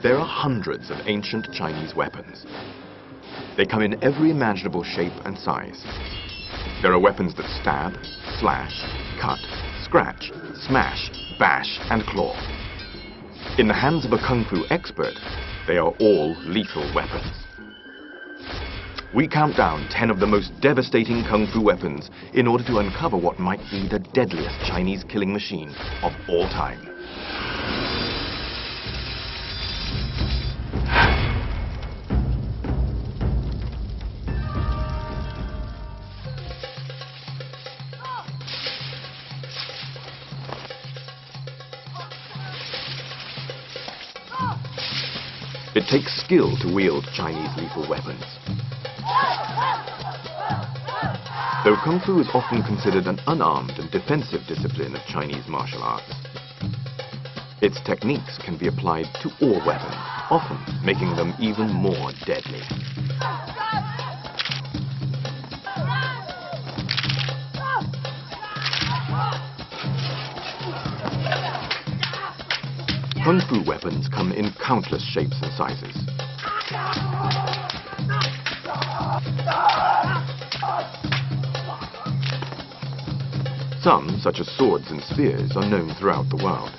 There are hundreds of ancient Chinese weapons. They come in every imaginable shape and size. There are weapons that stab, slash, cut, scratch, smash, bash, and claw. In the hands of a kung fu expert, they are all lethal weapons. We count down 10 of the most devastating kung fu weapons in order to uncover what might be the deadliest Chinese killing machine of all time. It takes skill to wield Chinese lethal weapons. Though Kung Fu is often considered an unarmed and defensive discipline of Chinese martial arts, its techniques can be applied to all weapons, often making them even more deadly. Kung Fu weapons come in countless shapes and sizes. Some, such as swords and spears, are known throughout the world.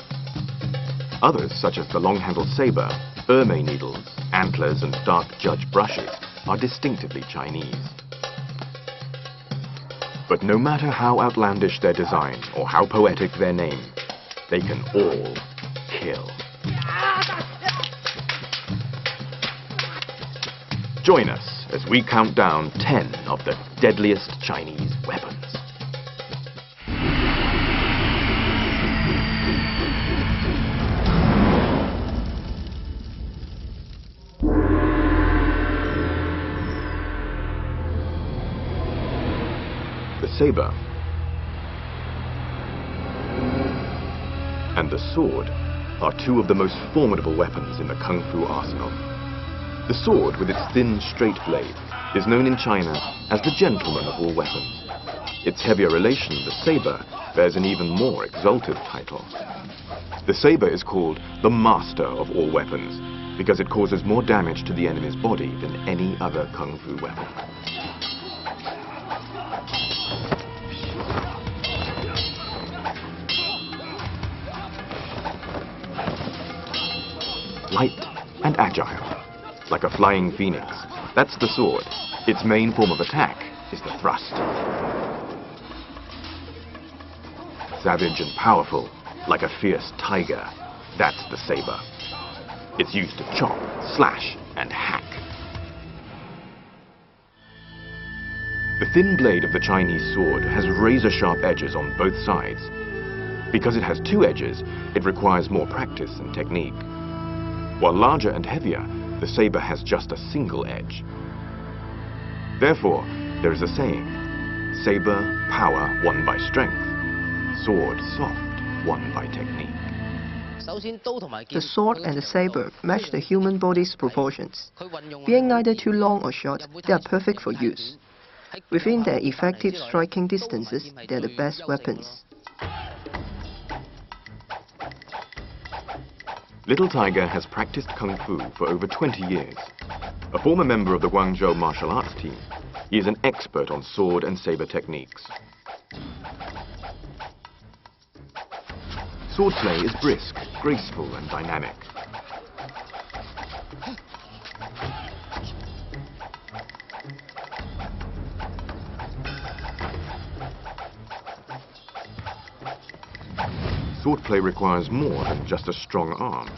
Others, such as the long-handled saber, ermine needles, antlers, and dark judge brushes, are distinctively Chinese. But no matter how outlandish their design or how poetic their name, they can all kill. Join us as we count down 10 of the deadliest Chinese weapons. The saber and the sword are two of the most formidable weapons in the Kung Fu arsenal. The sword, with its thin, straight blade, is known in China as the gentleman of all weapons. Its heavier relation, the saber, bears an even more exalted title. The saber is called the master of all weapons because it causes more damage to the enemy's body than any other Kung Fu weapon. Light and agile, like a flying phoenix. That's the sword. Its main form of attack is the thrust. Savage and powerful, like a fierce tiger. That's the saber. It's used to chop, slash, and hack. The thin blade of the Chinese sword has razor-sharp edges on both sides. Because it has two edges, it requires more practice and technique. While larger and heavier, the saber has just a single edge. Therefore, there is a saying, saber, power won by strength, sword, soft, won by technique. The sword and the saber match the human body's proportions. Being neither too long or short, they are perfect for use. Within their effective striking distances, they are the best weapons. Little Tiger has practiced Kung Fu for over 20 years. A former member of the Guangzhou martial arts team, he is an expert on sword and saber techniques. Swordplay is brisk, graceful, and dynamic. Swordplay requires more than just a strong arm.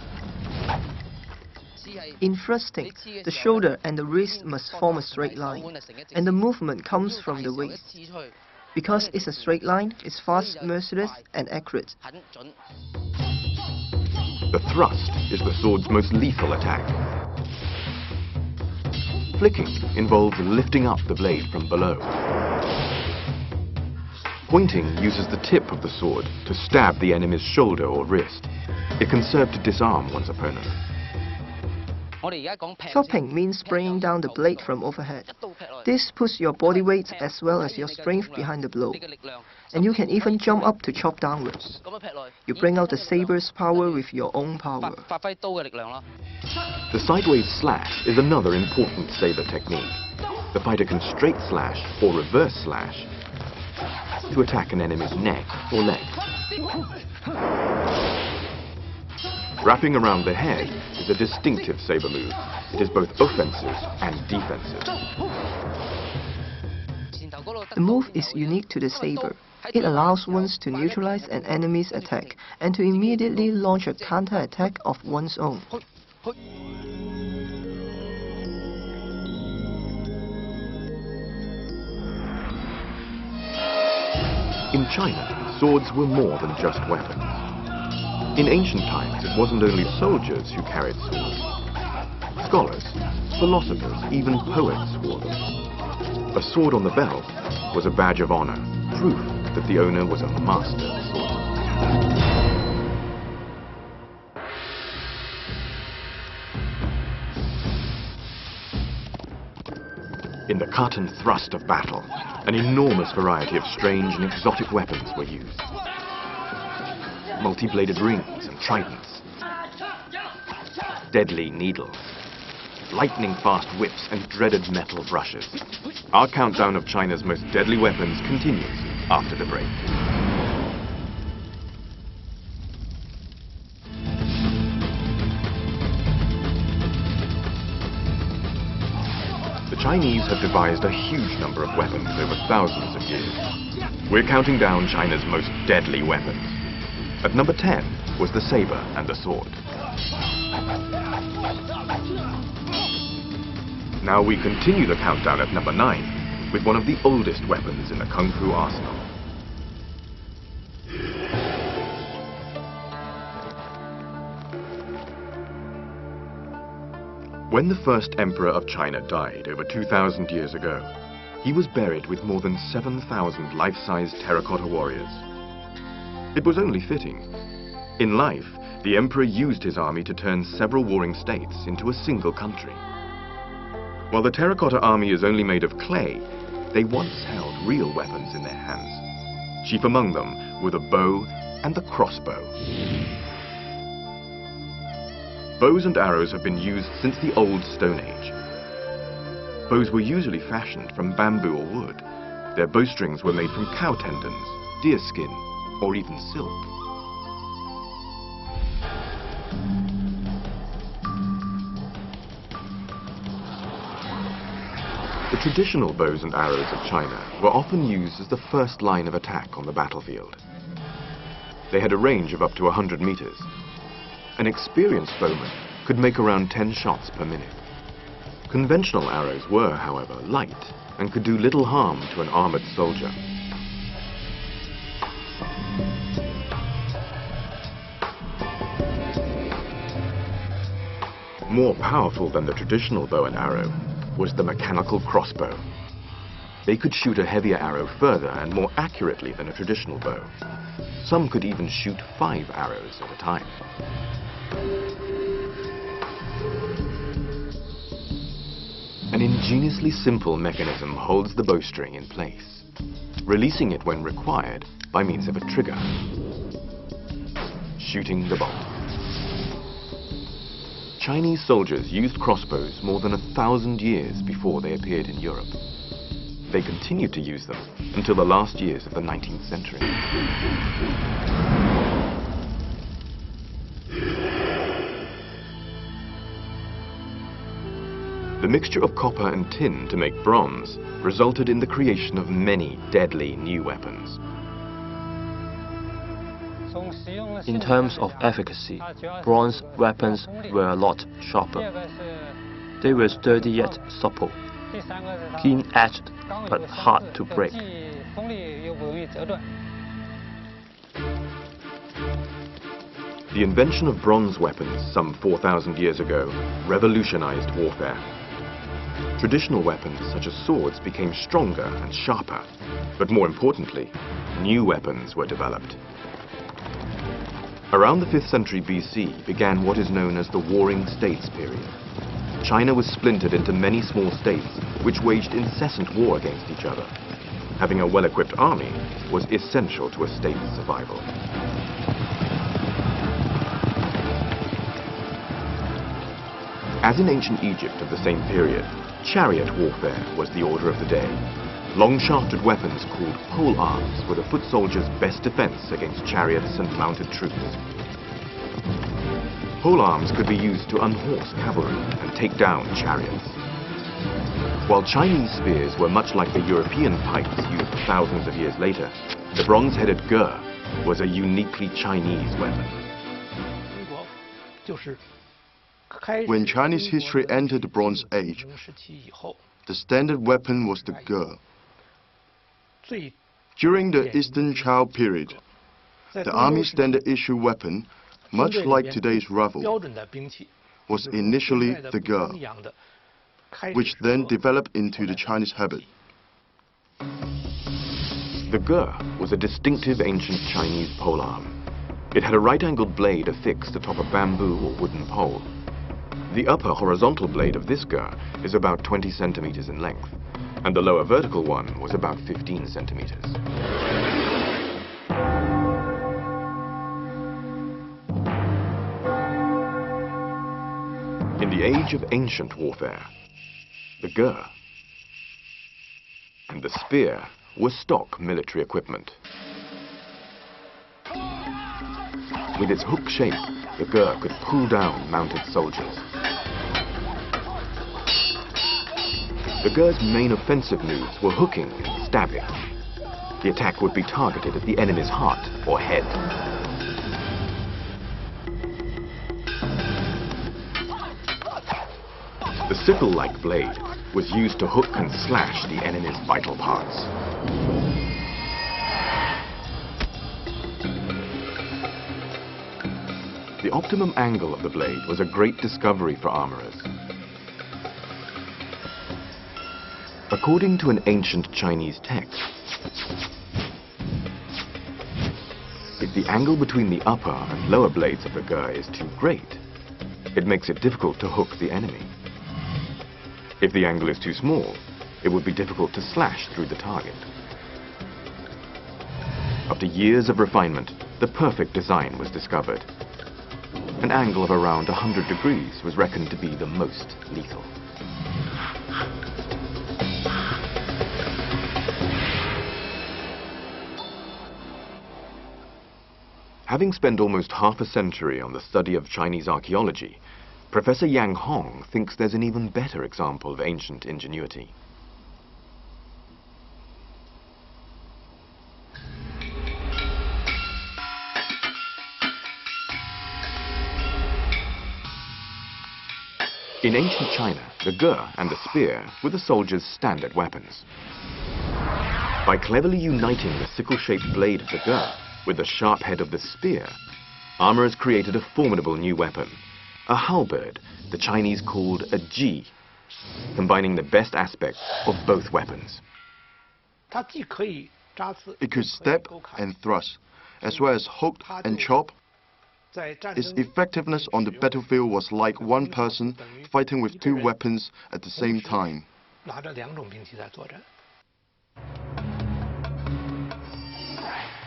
In thrusting, the shoulder and the wrist must form a straight line, and the movement comes from the waist. Because it's a straight line, it's fast, merciless, and accurate. The thrust is the sword's most lethal attack. Flicking involves lifting up the blade from below. Pointing uses the tip of the sword to stab the enemy's shoulder or wrist. It can serve to disarm one's opponent. Chopping means bringing down the blade from overhead. This puts your body weight as well as your strength behind the blow. And you can even jump up to chop downwards. You bring out the saber's power with your own power. The sideways slash is another important saber technique. The fighter can straight slash or reverse slash to attack an enemy's neck or leg. Wrapping around the head is a distinctive saber move. It is both offensive and defensive. The move is unique to the saber. It allows one to neutralize an enemy's attack and to immediately launch a counter-attack of one's own. In China, swords were more than just weapons. In ancient times, it wasn't only soldiers who carried swords. Scholars, philosophers, even poets wore them. A sword on the belt was a badge of honor, proof that the owner was a master swordsman. In the cut and thrust of battle, an enormous variety of strange and exotic weapons were used. Multi-bladed rings and tridents, deadly needles, lightning-fast whips and dreaded metal brushes. Our countdown of China's most deadly weapons continues after the break. The Chinese have devised a huge number of weapons over thousands of years. We're counting down China's most deadly weapons. At number 10 was the saber and the sword. Now we continue the countdown at number 9 with one of the oldest weapons in the Kung Fu arsenal. When the first emperor of China died over 2,000 years ago, he was buried with more than 7,000 life-size terracotta warriors. It was only fitting. In life, the emperor used his army to turn several warring states into a single country. While the terracotta army is only made of clay, they once held real weapons in their hands. Chief among them were the bow and the crossbow. Bows and arrows have been used since the Old Stone Age. Bows were usually fashioned from bamboo or wood. Their bowstrings were made from cow tendons, deer skin, or even silk. The traditional bows and arrows of China were often used as the first line of attack on the battlefield. They had a range of up to 100 meters. An experienced bowman could make around 10 shots per minute. Conventional arrows were, however, light and could do little harm to an armored soldier. More powerful than the traditional bow and arrow was the mechanical crossbow. They could shoot a heavier arrow further and more accurately than a traditional bow. Some could even shoot 5 arrows at a time. An ingeniously simple mechanism holds the bowstring in place, releasing it when required by means of a trigger. Shooting the bolt. Chinese soldiers used crossbows more than 1,000 years before they appeared in Europe. They continued to use them until the last years of the 19th century. The mixture of copper and tin to make bronze resulted in the creation of many deadly new weapons. In terms of efficacy, bronze weapons were a lot sharper. They were sturdy yet supple, keen-edged but hard to break. The invention of bronze weapons some 4,000 years ago revolutionized warfare. Traditional weapons such as swords became stronger and sharper, but more importantly, new weapons were developed. Around the 5th century BC began what is known as the Warring States period. China was splintered into many small states which waged incessant war against each other. having a well-equipped army was essential to a state's survival. As in ancient Egypt of the same period, chariot warfare was the order of the day. Long-shafted weapons called pole arms were the foot soldiers' best defense against chariots and mounted troops. Pole arms could be used to unhorse cavalry and take down chariots. While Chinese spears were much like the European pikes used thousands of years later, the bronze-headed ge was a uniquely Chinese weapon. When Chinese history entered the Bronze Age, the standard weapon was the ge. During the Eastern Chao period, the army's standard issue weapon, much like today's rifle, was initially the ge, which then developed into the Chinese habit. The ge was a distinctive ancient Chinese polearm. It had a right-angled blade affixed atop a bamboo or wooden pole. The upper horizontal blade of this ge is about 20 centimeters in length, and the lower vertical one was about 15 centimeters. In the age of ancient warfare, the ge and the spear were stock military equipment. With its hook shape, the ge could pull down mounted soldiers. The ge's main offensive moves were hooking and stabbing. The attack would be targeted at the enemy's heart or head. The sickle-like blade was used to hook and slash the enemy's vital parts. The optimum angle of the blade was a great discovery for armorers. According to an ancient Chinese text, if the angle between the upper and lower blades of the ge is too great, it makes it difficult to hook the enemy. If the angle is too small, it would be difficult to slash through the target. After years of refinement, the perfect design was discovered. An angle of around 100 degrees was reckoned to be the most lethal. Having spent almost half a century on the study of Chinese archaeology, Professor Yang Hong thinks there's an even better example of ancient ingenuity. In ancient China, the ge and the spear were the soldiers' standard weapons. By cleverly uniting the sickle-shaped blade of the ge with the sharp head of the spear, armorers created a formidable new weapon, a halberd the Chinese called a ji, combining the best aspects of both weapons. It could stab and thrust, as well as hook and chop. Its effectiveness on the battlefield was like one person fighting with two weapons at the same time.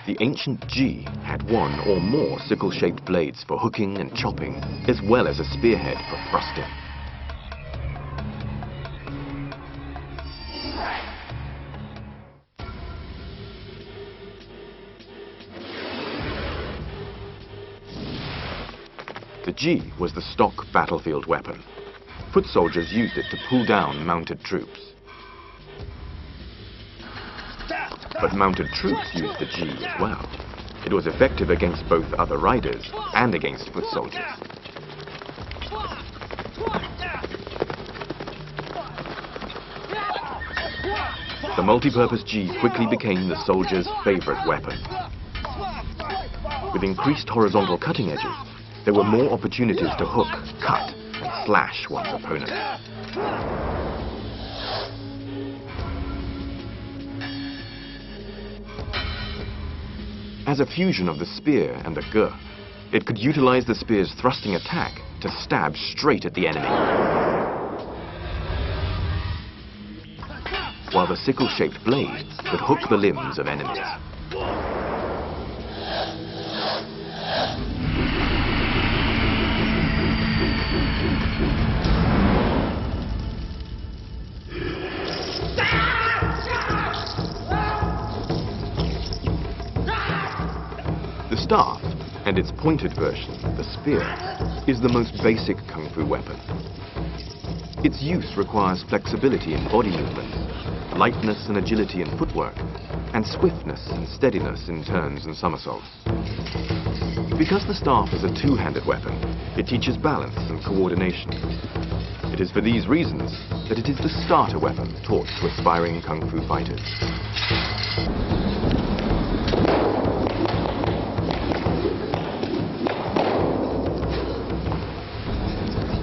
The ancient ji had one or more sickle-shaped blades for hooking and chopping, as well as a spearhead for thrusting. The ji was the stock battlefield weapon. Foot soldiers used it to pull down mounted troops. But mounted troops used the ji as well. It was effective against both other riders and against foot soldiers. The multi-purpose ji quickly became the soldier's favorite weapon. With increased horizontal cutting edges, there were more opportunities to hook, cut, and slash one's opponent. As a fusion of the spear and the ge, it could utilize the spear's thrusting attack to stab straight at the enemy. while the sickle-shaped blade could hook the limbs of enemies. The staff, and its pointed version, the spear, is the most basic kung fu weapon. Its use requires flexibility in body movements, lightness and agility in footwork, and swiftness and steadiness in turns and somersaults. Because the staff is a two-handed weapon, it teaches balance and coordination. It is for these reasons that it is the starter weapon taught to aspiring kung fu fighters.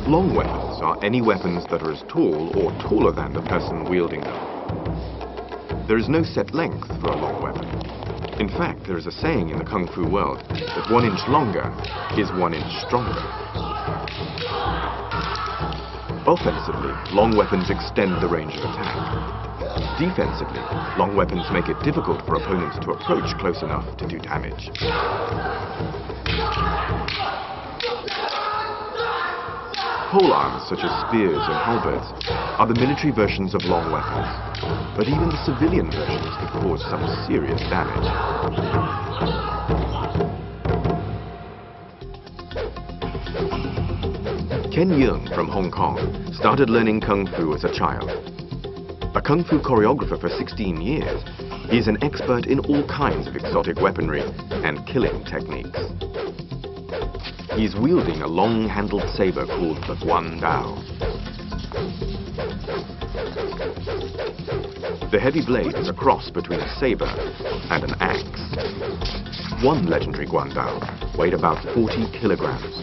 Long weapons are any weapons that are as tall or taller than the person wielding them. There is no set length for a long weapon. In fact, there is a saying in the kung fu world that 1 inch longer is 1 inch stronger. Offensively, long weapons extend the range of attack. Defensively, long weapons make it difficult for opponents to approach close enough to do damage. Polearms, such as spears and halberds, are the military versions of long weapons, but even the civilian versions could cause some serious damage. Ken Yeung from Hong Kong started learning kung fu as a child. A kung fu choreographer for 16 years, he is an expert in all kinds of exotic weaponry and killing techniques. He's wielding a long-handled saber called the Guan Dao. The heavy blade is a cross between a saber and an axe. One legendary Guan Dao weighed about 40 kilograms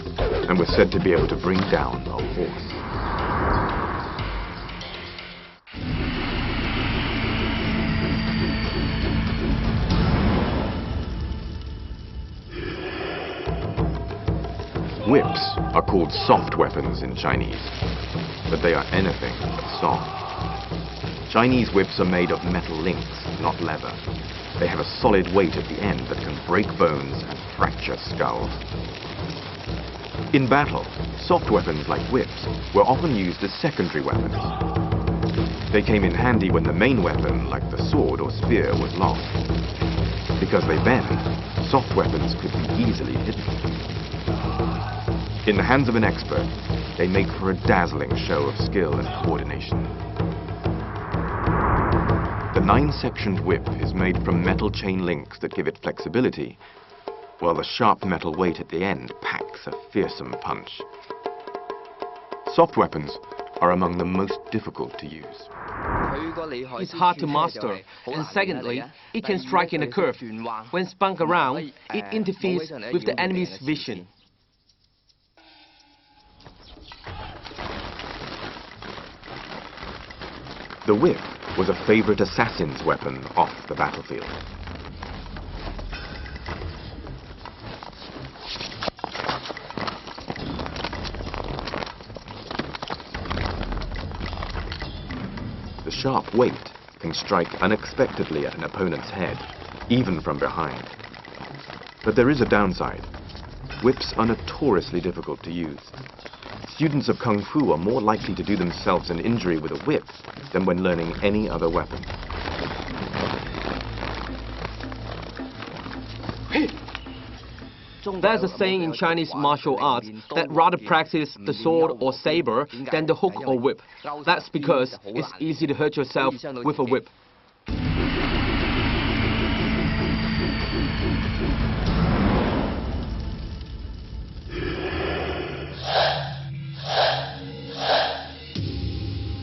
and was said to be able to bring down a horse. Whips are called soft weapons in Chinese, but they are anything but soft. Chinese whips are made of metal links, not leather. They have a solid weight at the end that can break bones and fracture skulls. In battle, soft weapons like whips were often used as secondary weapons. They came in handy when the main weapon, like the sword or spear, was lost. Because they bend, soft weapons could be easily hidden. In the hands of an expert, they make for a dazzling show of skill and coordination. The 9-sectioned whip is made from metal chain links that give it flexibility, while the sharp metal weight at the end packs a fearsome punch. Soft weapons are among the most difficult to use. It's hard to master, and secondly, it can strike in a curve. When spun around, it interferes with the enemy's vision. The whip was a favorite assassin's weapon off the battlefield. The sharp weight can strike unexpectedly at an opponent's head, even from behind. But there is a downside. Whips are notoriously difficult to use. Students of kung fu are more likely to do themselves an injury with a whip than when learning any other weapon. There's a saying in Chinese martial arts that rather practice the sword or saber than the hook or whip. That's because it's easy to hurt yourself with a whip.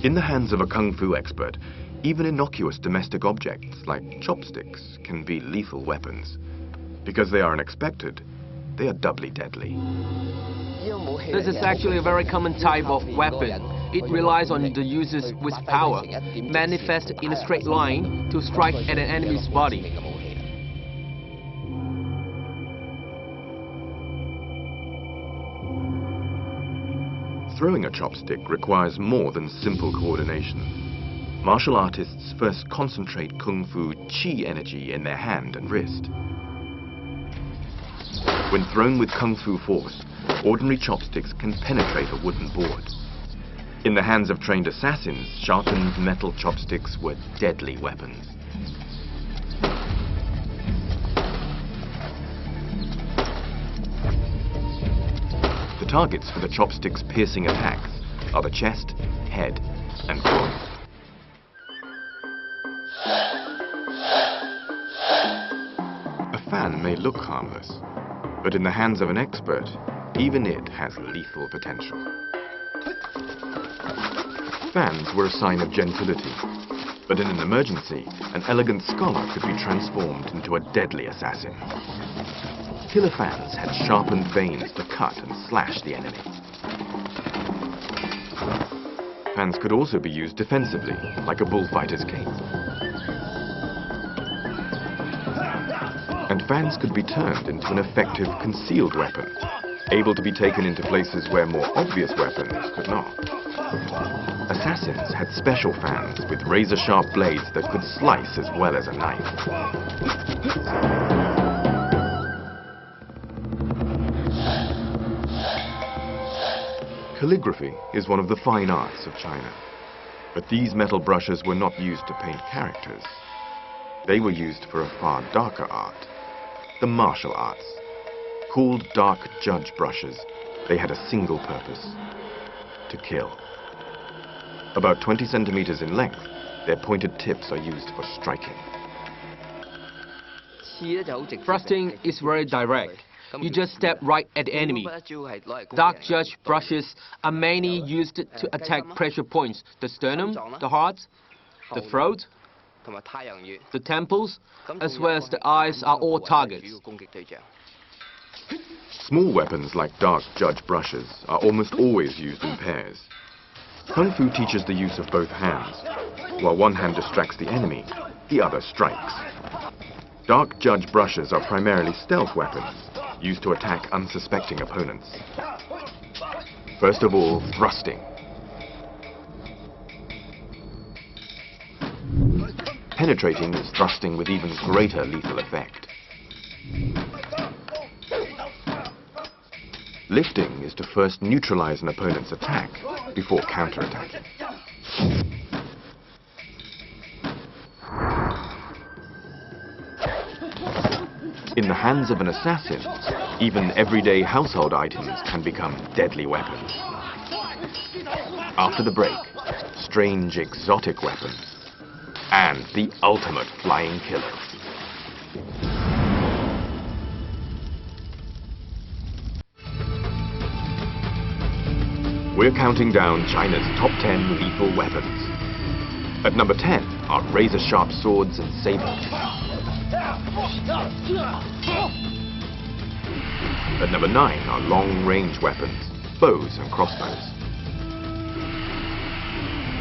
In the hands of a kung fu expert, even innocuous domestic objects like chopsticks can be lethal weapons. Because they are unexpected, they are doubly deadly. This is actually a very common type of weapon. It relies on the user's willpower, manifest in a straight line to strike at an enemy's body. Throwing a chopstick requires more than simple coordination. martial artists first concentrate kung fu qi energy in their hand and wrist. When thrown with kung fu force, ordinary chopsticks can penetrate a wooden board. In the hands of trained assassins, sharpened metal chopsticks were deadly weapons. The targets for the chopsticks' piercing attacks are the chest, head, and groin. A fan may look harmless, but in the hands of an expert, even it has lethal potential. Fans were a sign of gentility, but in an emergency, an elegant scholar could be transformed into a deadly assassin. Killer fans had sharpened vanes to cut and slash the enemy. Fans could also be used defensively, like a bullfighter's cape. And fans could be turned into an effective concealed weapon, able to be taken into places where more obvious weapons could not. Assassins had special fans with razor-sharp blades that could slice as well as a knife. Calligraphy is one of the fine arts of China, but these metal brushes were not used to paint characters. They were used for a far darker art, the martial arts. Called dark judge brushes, they had a single purpose: to kill. About 20 centimeters in length, their pointed tips are used for striking. Thrusting is very direct. You just step right at the enemy. Dark judge brushes are mainly used to attack pressure points: the sternum, the heart, the throat, the temples, as well as the eyes are all targets. Small weapons like dark judge brushes are almost always used in pairs. Kung Fu teaches the use of both hands. While one hand distracts the enemy, the other strikes. Dark judge brushes are primarily stealth weapons, used to attack unsuspecting opponents. First of all, thrusting. Penetrating is thrusting with even greater lethal effect. Lifting is to first neutralize an opponent's attack before counterattacking. In the hands of an assassin, even everyday household items can become deadly weapons. After the break, strange exotic weapons, and the ultimate flying killers. We're counting down China's top 10 lethal weapons. At number 10 are razor-sharp swords and sabers. At number 9 are long-range weapons, bows and crossbows.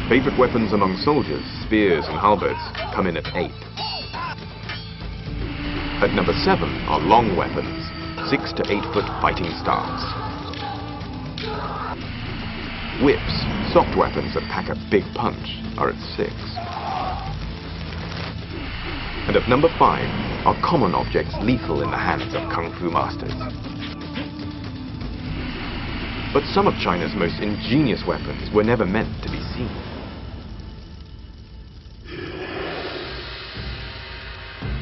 Favorite weapons among soldiers, spears and halberds, come in at 8. At number 7 are long weapons, 6 to 8 foot fighting staffs. Whips, soft weapons that pack a big punch, are at 6. And at number 5 are common objects lethal in the hands of Kung Fu masters. But some of China's most ingenious weapons were never meant to be seen.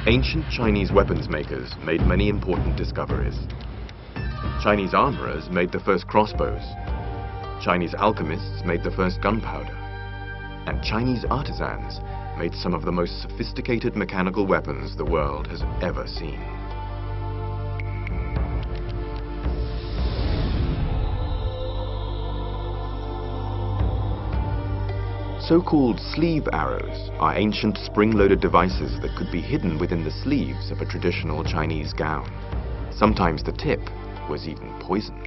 Ancient Chinese weapons makers made many important discoveries. Chinese armorers made the first crossbows. Chinese alchemists made the first gunpowder. And Chinese artisans made some of the most sophisticated mechanical weapons the world has ever seen. So-called sleeve arrows are ancient spring-loaded devices that could be hidden within the sleeves of a traditional Chinese gown. Sometimes the tip was even poisoned.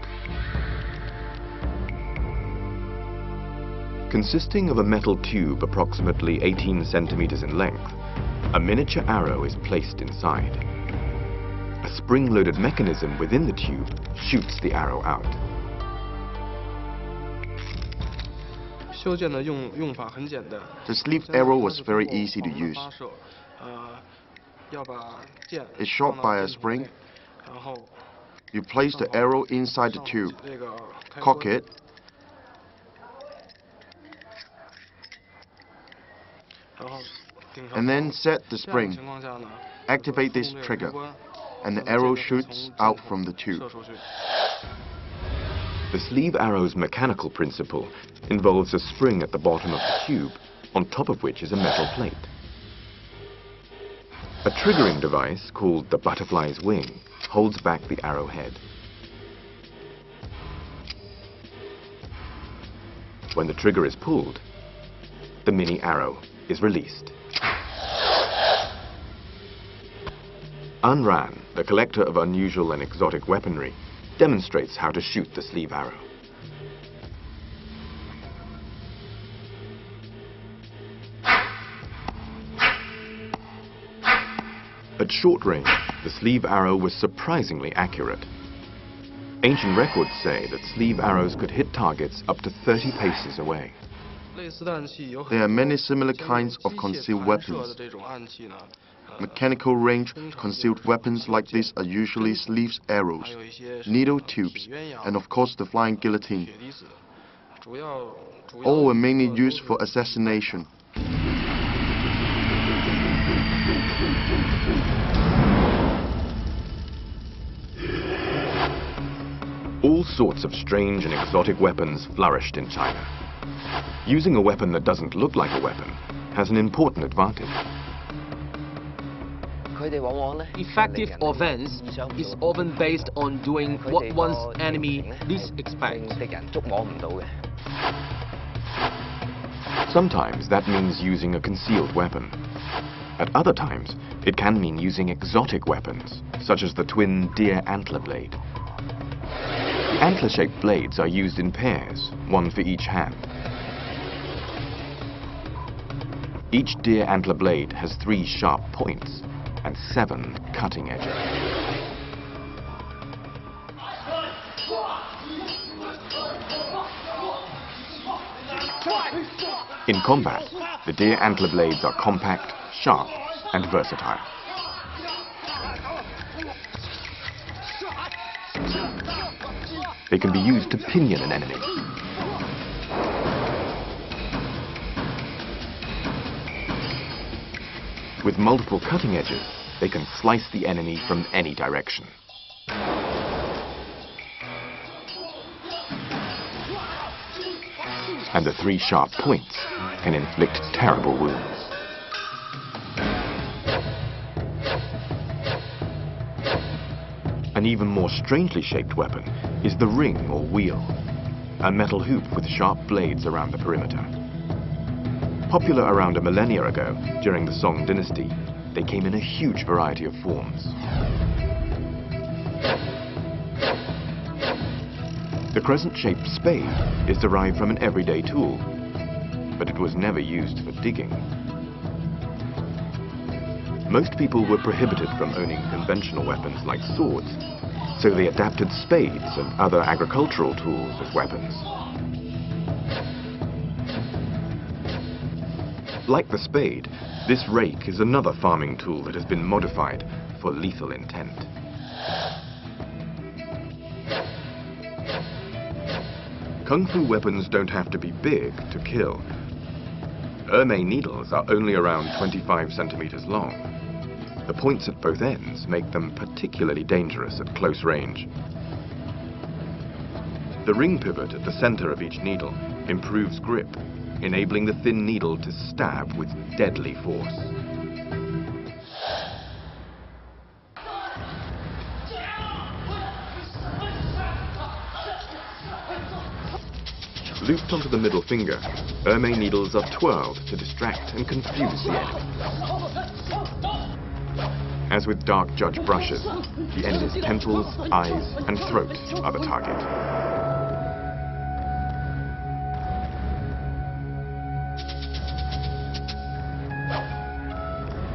Consisting of a metal tube approximately 18 centimeters in length, a miniature arrow is placed inside. A spring-loaded mechanism within the tube shoots the arrow out. The sleeve arrow was very easy to use. It's shot by a spring. You place the arrow inside the tube, cock it, and then set the spring. Activate this trigger, and the arrow shoots out from the tube. The sleeve arrow's mechanical principle involves a spring at the bottom of the tube, on top of which is a metal plate. A triggering device, called the butterfly's wing, holds back the arrowhead. When the trigger is pulled, the mini arrow is released. Ran, the collector of unusual and exotic weaponry, demonstrates how to shoot the sleeve arrow. At short range, the sleeve arrow was surprisingly accurate. Ancient records say that sleeve arrows could hit targets up to 30 paces away. There are many similar kinds of concealed weapons. Mechanical range concealed weapons like this are usually sleeves arrows, needle tubes, and of course the flying guillotine. All were mainly used for assassination. All sorts of strange and exotic weapons flourished in China. Using a weapon that doesn't look like a weapon has an important advantage. Effective offense is often based on doing what one's enemy least expects. Sometimes that means using a concealed weapon. At other times, it can mean using exotic weapons, such as the twin deer antler blade. The antler-shaped blades are used in pairs, one for each hand. Each deer antler blade has 3 sharp points and 7 cutting edges. In combat, the deer antler blades are compact, sharp, and versatile. They can be used to pinion an enemy. With multiple cutting edges, they can slice the enemy from any direction. And the 3 sharp points can inflict terrible wounds. An even more strangely shaped weapon is the ring or wheel, a metal hoop with sharp blades around the perimeter. Popular around a millennia ago, during the Song dynasty, they came in a huge variety of forms. The crescent-shaped spade is derived from an everyday tool, but it was never used for digging. Most people were prohibited from owning conventional weapons like swords, so they adapted spades and other agricultural tools as weapons. Like the spade, this rake is another farming tool that has been modified for lethal intent. Kung Fu weapons don't have to be big to kill. Ermei needles are only around 25 centimeters long. The points at both ends make them particularly dangerous at close range. The ring pivot at the center of each needle improves grip, enabling the thin needle to stab with deadly force. Looped onto the middle finger, Ermei needles are twirled to distract and confuse the enemy. As with dark judge brushes, the enemy's temples, eyes, and throat are the target.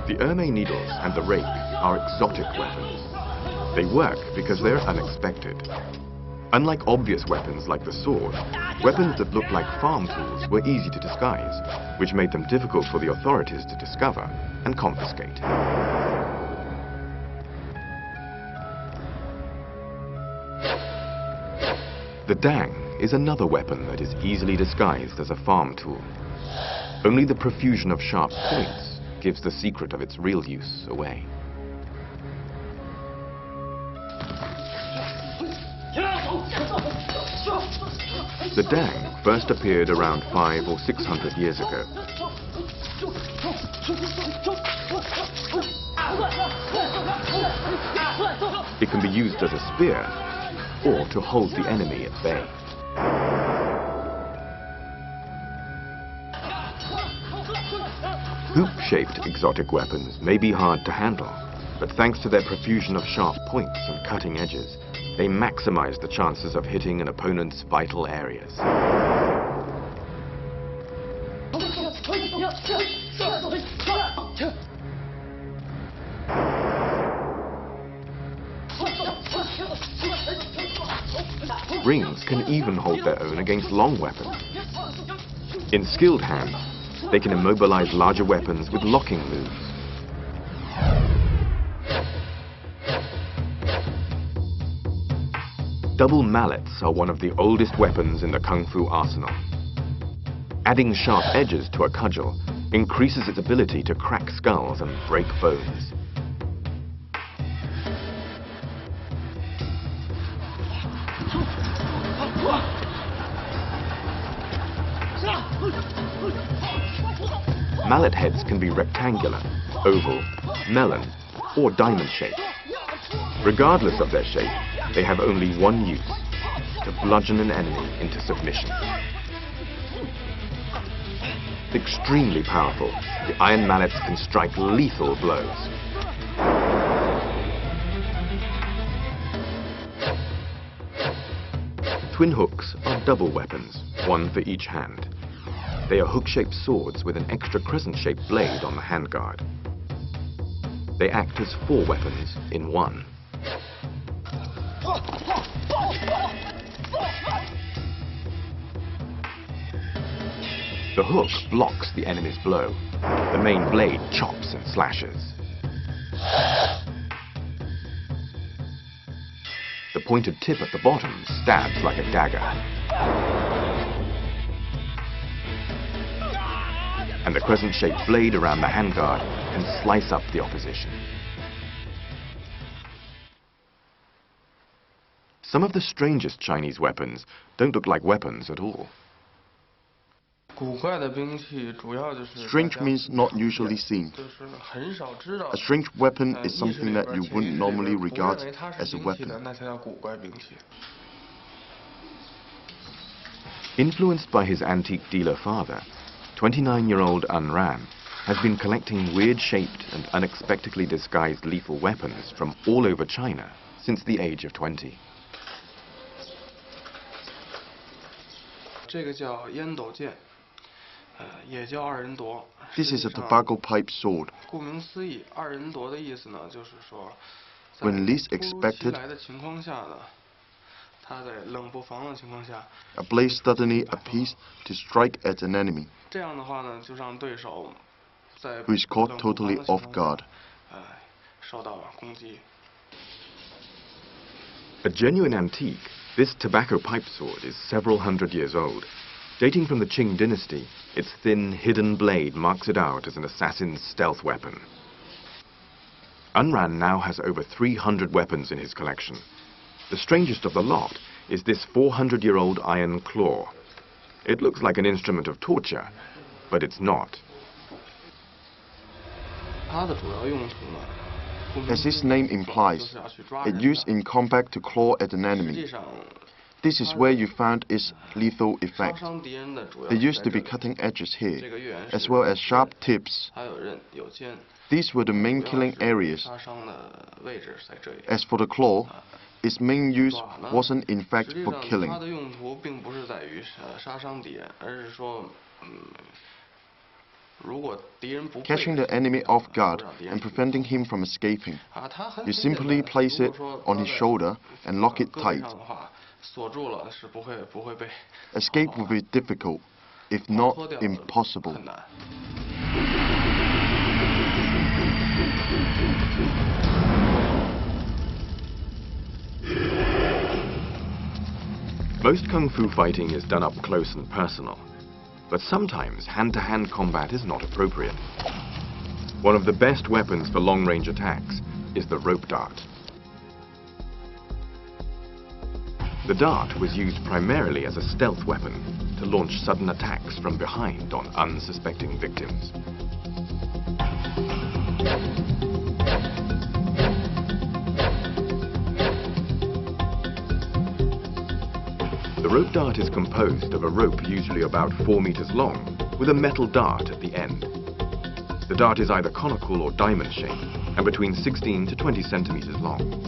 The Ermei needles and the rake are exotic weapons. They work because they're unexpected. Unlike obvious weapons like the sword, weapons that looked like farm tools were easy to disguise, which made them difficult for the authorities to discover and confiscate. The dang is another weapon that is easily disguised as a farm tool. Only the profusion of sharp points gives the secret of its real use away. The dang first appeared around 500 or 600 years ago. It can be used as a spear or to hold the enemy at bay. Hoop-shaped exotic weapons may be hard to handle, but thanks to their profusion of sharp points and cutting edges, they maximize the chances of hitting an opponent's vital areas. Rings can even hold their own against long weapons. In skilled hands, they can immobilize larger weapons with locking moves. Double mallets are one of the oldest weapons in the Kung Fu arsenal. Adding sharp edges to a cudgel increases its ability to crack skulls and break bones. Mallet heads can be rectangular, oval, melon, or diamond-shaped. Regardless of their shape, they have only one use: to bludgeon an enemy into submission. Extremely powerful, the iron mallets can strike lethal blows. Twin hooks are double weapons, one for each hand. They are hook-shaped swords with an extra crescent-shaped blade on the handguard. They act as 4 weapons in one. The hook blocks the enemy's blow. The main blade chops and slashes. The pointed tip at the bottom stabs like a dagger. And the crescent-shaped blade around the handguard can slice up the opposition. Some of the strangest Chinese weapons don't look like weapons at all. Strange means not usually seen. A strange weapon is something that you wouldn't normally regard as a weapon. Influenced by his antique dealer father, 29-year-old An Ran has been collecting weird-shaped and unexpectedly disguised lethal weapons from all over China since the age of 20. This is a tobacco pipe sword. When least expected, a blade suddenly appears to strike at an enemy, who is caught totally off guard. A genuine antique, this tobacco pipe sword is several hundred years old. Dating from the Qing dynasty, its thin, hidden blade marks it out as an assassin's stealth weapon. An Ran now has over 300 weapons in his collection. The strangest of the lot is this 400-year-old iron claw. It looks like an instrument of torture, but it's not. As its name implies, it's used in combat to claw at an enemy. This is where you found its lethal effect. There used to be cutting edges here, as well as sharp tips. These were the main killing areas. As for the claw, its main use wasn't in fact for killing. Catching the enemy off guard and preventing him from escaping. You simply place it on his shoulder and lock it tight. Escape will be difficult, if not impossible. Most kung fu fighting is done up close and personal, but sometimes hand-to-hand combat is not appropriate. One of the best weapons for long-range attacks is the rope dart. The dart was used primarily as a stealth weapon to launch sudden attacks from behind on unsuspecting victims. The rope dart is composed of a rope usually about 4 meters long with a metal dart at the end. The dart is either conical or diamond shaped and between 16 to 20 centimeters long.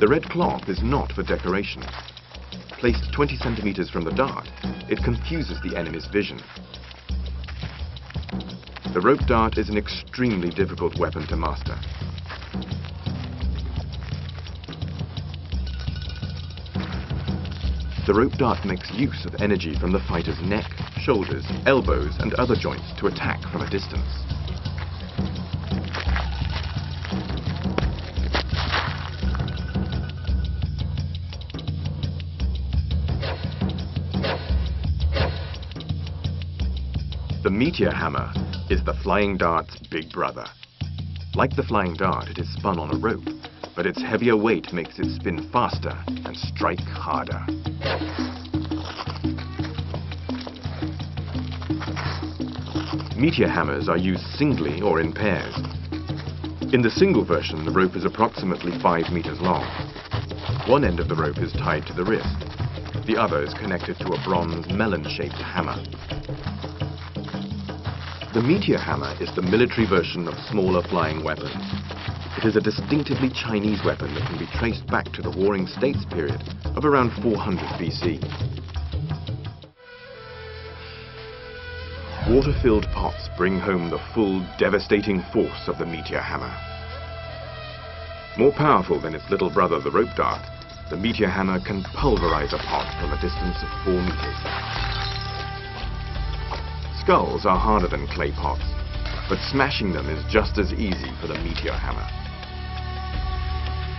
The red cloth is not for decoration. Placed 20 centimeters from the dart, it confuses the enemy's vision. The rope dart is an extremely difficult weapon to master. The rope dart makes use of energy from the fighter's neck, shoulders, elbows, and other joints to attack from a distance. The meteor hammer is the flying dart's big brother. Like the flying dart, it is spun on a rope, but its heavier weight makes it spin faster and strike harder. Meteor hammers are used singly or in pairs. In the single version, the rope is approximately 5 meters long. One end of the rope is tied to the wrist. The other is connected to a bronze melon-shaped hammer. The meteor hammer is the military version of smaller flying weapons. It is a distinctively Chinese weapon that can be traced back to the Warring States period of around 400 BC. Water-filled pots bring home the full, devastating force of the meteor hammer. More powerful than its little brother, the rope dart, the meteor hammer can pulverize a pot from a distance of 4 meters. Skulls are harder than clay pots, but smashing them is just as easy for the meteor hammer.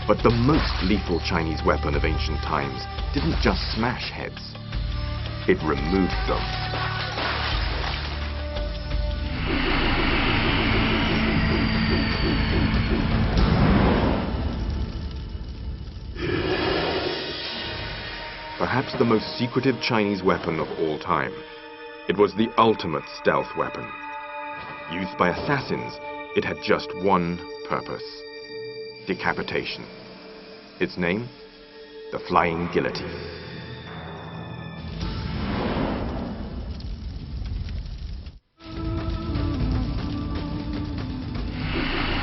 But the most lethal Chinese weapon of ancient times didn't just smash heads, it removed them. Perhaps the most secretive Chinese weapon of all time. It was the ultimate stealth weapon. Used by assassins, it had just one purpose: decapitation. Its name? The flying guillotine.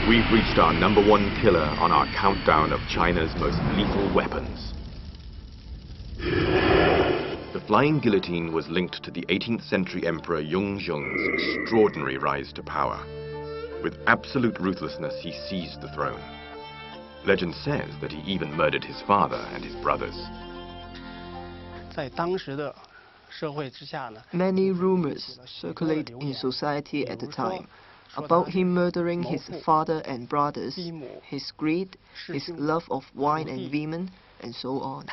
We've reached our #1 killer on our countdown of China's most lethal weapons. The flying guillotine was linked to the 18th century Emperor Yongzheng's extraordinary rise to power. With absolute ruthlessness, he seized the throne. Legend says that he even murdered his father and his brothers. Many rumors circulate in society at the time about him murdering his father and brothers, his greed, his love of wine and women, and so on.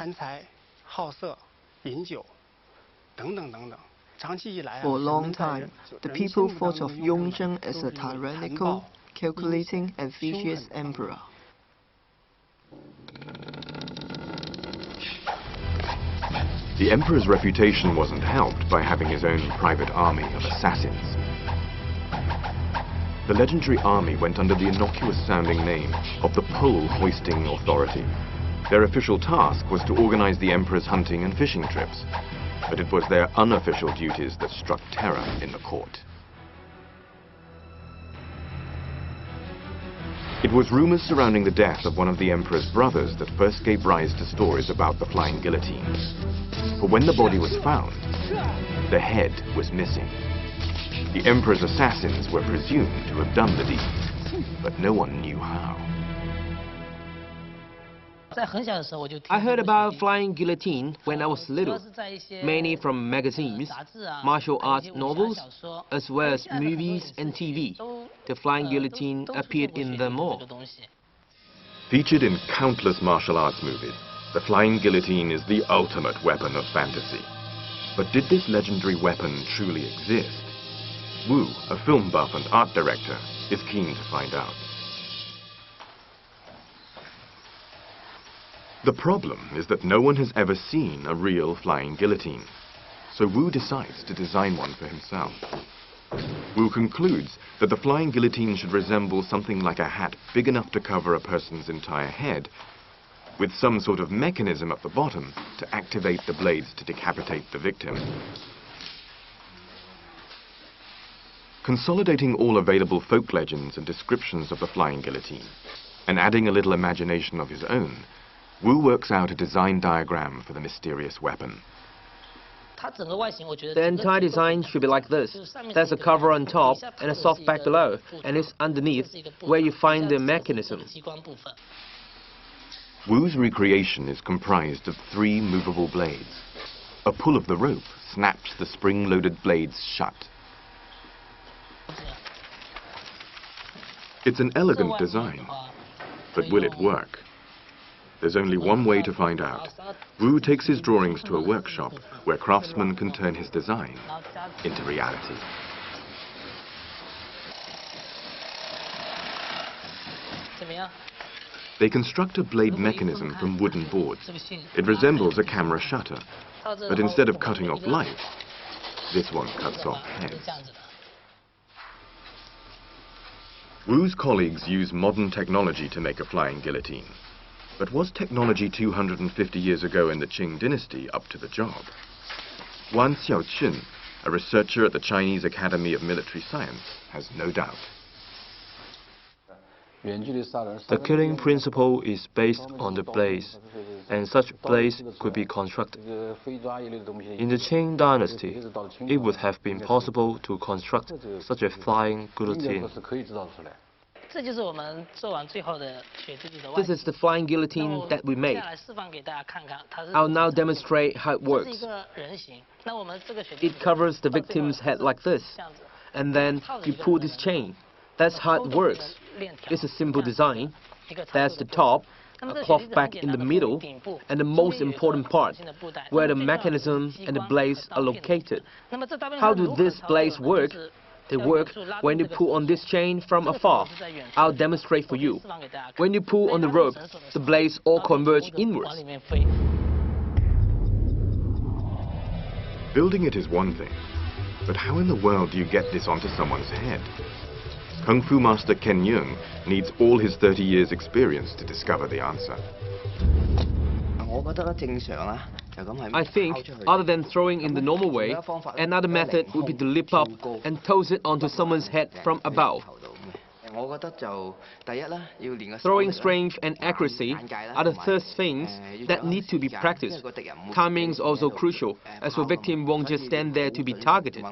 For a long time, the people thought of Yongzheng as a tyrannical, calculating, and vicious emperor. The emperor's reputation wasn't helped by having his own private army of assassins. The legendary army went under the innocuous-sounding name of the Pole Hoisting Authority. Their official task was to organize the emperor's hunting and fishing trips, but it was their unofficial duties that struck terror in the court. It was rumors surrounding the death of one of the emperor's brothers that first gave rise to stories about the flying guillotine. For when the body was found, the head was missing. The emperor's assassins were presumed to have done the deed, but no one knew how. I heard about flying guillotine when I was little, mainly from magazines, martial arts novels, as well as movies and TV. The flying guillotine appeared in them all. Featured in countless martial arts movies, the flying guillotine is the ultimate weapon of fantasy. But did this legendary weapon truly exist? Wu, a film buff and art director, is keen to find out. The problem is that no one has ever seen a real flying guillotine, so Wu decides to design one for himself. Wu concludes that the flying guillotine should resemble something like a hat big enough to cover a person's entire head, with some sort of mechanism at the bottom to activate the blades to decapitate the victim. Consolidating all available folk legends and descriptions of the flying guillotine, and adding a little imagination of his own, Wu works out a design diagram for the mysterious weapon. The entire design should be like this. There's a cover on top and a soft back below, and it's underneath where you find the mechanism. Wu's recreation is comprised of 3 movable blades. A pull of the rope snaps the spring-loaded blades shut. It's an elegant design, but will it work? There's only one way to find out. Wu takes his drawings to a workshop where craftsmen can turn his design into reality. They construct a blade mechanism from wooden boards. It resembles a camera shutter, but instead of cutting off life, this one cuts off heads. Wu's colleagues use modern technology to make a flying guillotine. But was technology 250 years ago in the Qing dynasty up to the job? Wan Xiaoqun, a researcher at the Chinese Academy of Military Science, has no doubt. The killing principle is based on the blades, and such blades could be constructed. In the Qing dynasty, it would have been possible to construct such a flying guillotine. This is the flying guillotine that we made. I'll now demonstrate how it works. It covers the victim's head like this, and then you pull this chain. That's how it works. It's a simple design. There's the top, a cloth back in the middle, and the most important part, where the mechanism and the blades are located. How do these blades work? They work when you pull on this chain from afar. I'll demonstrate for you. When you pull on the rope, the blades all converge inwards. Building it is one thing, but how in the world do you get this onto someone's head? Kung Fu master Ken Yeung needs all his 30 years' experience to discover the answer. I think, other than throwing in the normal way, another method would be to lift up and toss it onto someone's head from above. Throwing strength and accuracy are the first things that need to be practiced. Timing is also crucial, as the victim won't just stand there to be targeted.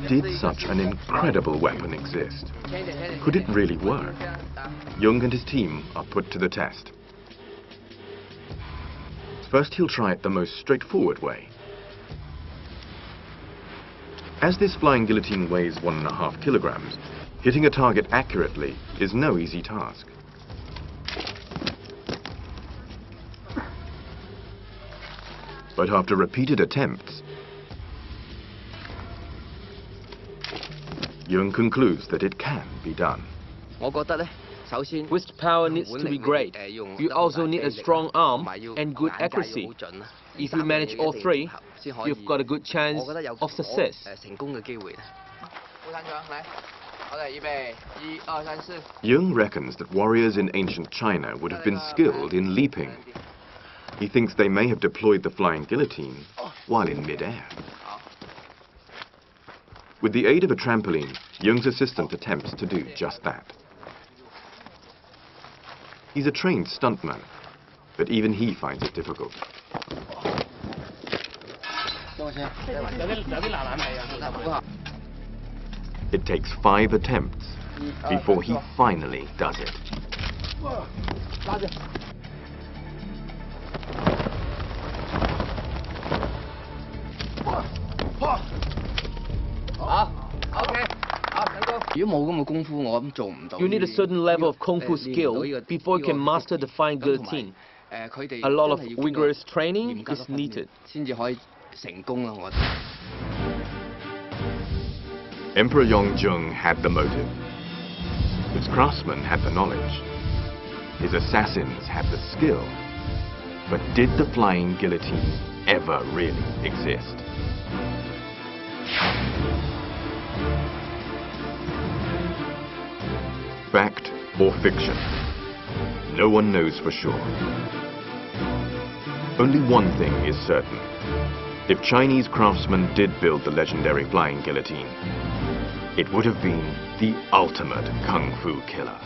Did such an incredible weapon exist? Could it really work? Yeung and his team are put to the test. First, he'll try it the most straightforward way. As this flying guillotine weighs 1.5 kilograms, hitting a target accurately is no easy task. But after repeated attempts, Yeung concludes that it can be done. Wrist power needs to be great. You also need a strong arm and good accuracy. If you manage all 3, you've got a good chance of success. Yeung reckons that warriors in ancient China would have been skilled in leaping. He thinks they may have deployed the flying guillotine while in mid-air. With the aid of a trampoline, Yeung's assistant attempts to do just that. He's a trained stuntman, but even he finds it difficult. It takes 5 attempts before he finally does it. You need a certain level of kung fu skill before you can master the flying guillotine. A lot of vigorous training is needed. Emperor Yongjung had the motive. His craftsmen had the knowledge. His assassins had the skill. But did the flying guillotine ever really exist? Fact or fiction? No one knows for sure. Only one thing is certain. If Chinese craftsmen did build the legendary flying guillotine, it would have been the ultimate kung fu killer.